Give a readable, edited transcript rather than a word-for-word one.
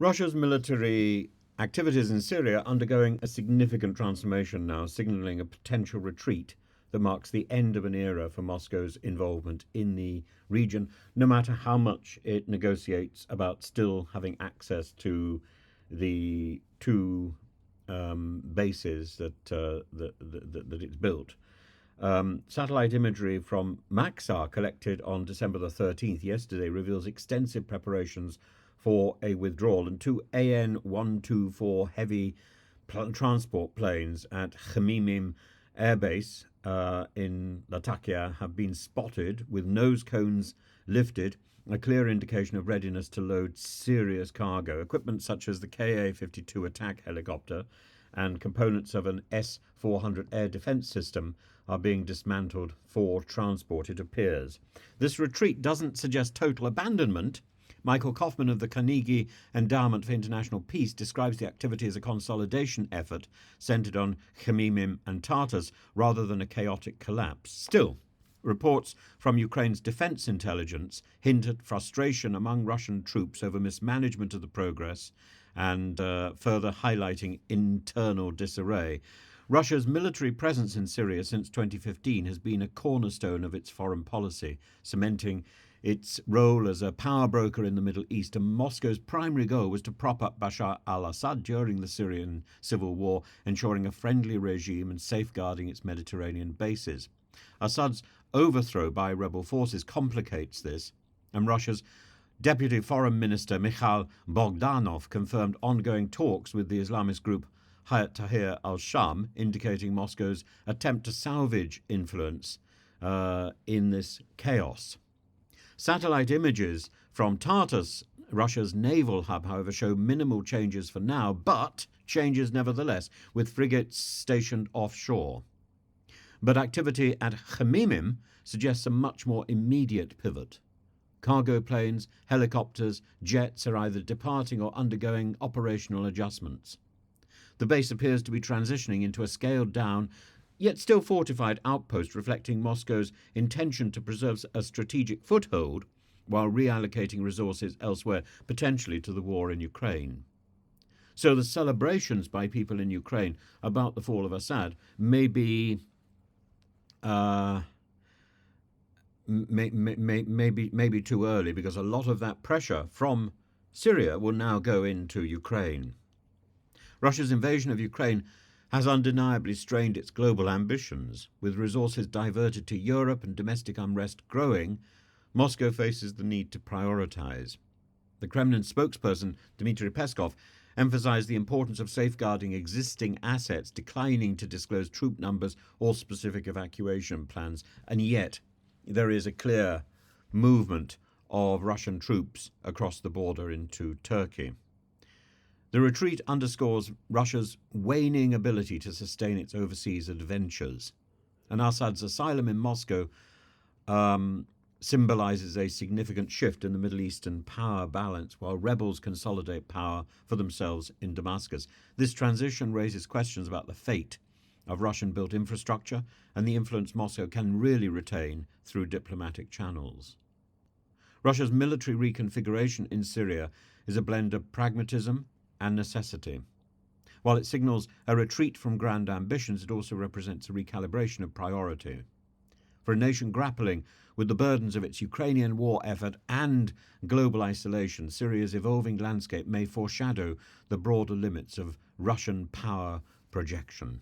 Russia's military activities in Syria are undergoing a significant transformation now, signalling a potential retreat that marks the end of an era for Moscow's involvement in the region, no matter how much it negotiates about still having access to the two bases that it's built. Satellite imagery from Maxar, collected on December the 13th, yesterday, reveals extensive preparations for a withdrawal, and two AN-124 heavy transport planes at Khmeimim Air Base in Latakia have been spotted with nose cones lifted, a clear indication of readiness to load serious cargo. Equipment such as the Ka-52 attack helicopter and components of an S-400 air defense system are being dismantled for transport, it appears. This retreat doesn't suggest total abandonment. Michael Kaufman of the Carnegie Endowment for International Peace describes the activity as a consolidation effort centered on Khmeimim and Tartus rather than a chaotic collapse. Still, reports from Ukraine's defense intelligence hint at frustration among Russian troops over mismanagement of the progress and further highlighting internal disarray. Russia's military presence in Syria since 2015 has been a cornerstone of its foreign policy, cementing its role as a power broker in the Middle East, and Moscow's primary goal was to prop up Bashar al-Assad during the Syrian civil war, ensuring a friendly regime and safeguarding its Mediterranean bases. Assad's overthrow by rebel forces complicates this, and Russia's Deputy Foreign Minister Mikhail Bogdanov confirmed ongoing talks with the Islamist group Hayat Tahrir al-Sham, indicating Moscow's attempt to salvage influence in this chaos. Satellite images from Tartus, Russia's naval hub, however, show minimal changes for now, but changes nevertheless, with frigates stationed offshore. But activity at Khmeimim suggests a much more immediate pivot. Cargo planes, helicopters, jets are either departing or undergoing operational adjustments. The base appears to be transitioning into a scaled-down, yet still fortified outpost, reflecting Moscow's intention to preserve a strategic foothold while reallocating resources elsewhere, potentially to the war in Ukraine. So the celebrations by people in Ukraine about the fall of Assad may be maybe too early, because a lot of that pressure from Syria will now go into Ukraine. Russia's invasion of Ukraine has undeniably strained its global ambitions. With resources diverted to Europe and domestic unrest growing, Moscow faces the need to prioritize. The Kremlin spokesperson, Dmitry Peskov, emphasized the importance of safeguarding existing assets, declining to disclose troop numbers or specific evacuation plans, and yet there is a clear movement of Russian troops across the border into Turkey. The retreat underscores Russia's waning ability to sustain its overseas adventures, and Assad's asylum in Moscow symbolizes a significant shift in the Middle Eastern power balance, while rebels consolidate power for themselves in Damascus. This transition raises questions about the fate of Russian-built infrastructure and the influence Moscow can really retain through diplomatic channels. Russia's military reconfiguration in Syria is a blend of pragmatism and necessity. While it signals a retreat from grand ambitions, it also represents a recalibration of priority. For a nation grappling with the burdens of its Ukrainian war effort and global isolation, Syria's evolving landscape may foreshadow the broader limits of Russian power projection.